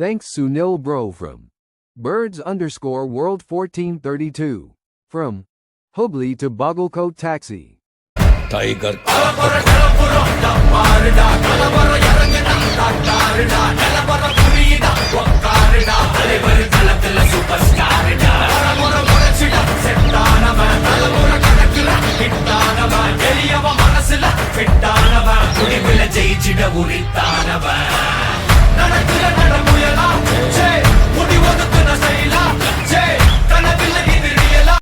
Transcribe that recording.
Thanks Sunil Bro from Birds_World 1432. From Hubli to Bagalkote Taxi. Tiger ஜெயிச்சிட உரித்தானவன் நடக்குற நடமுயலா முடி ஒதுக்கு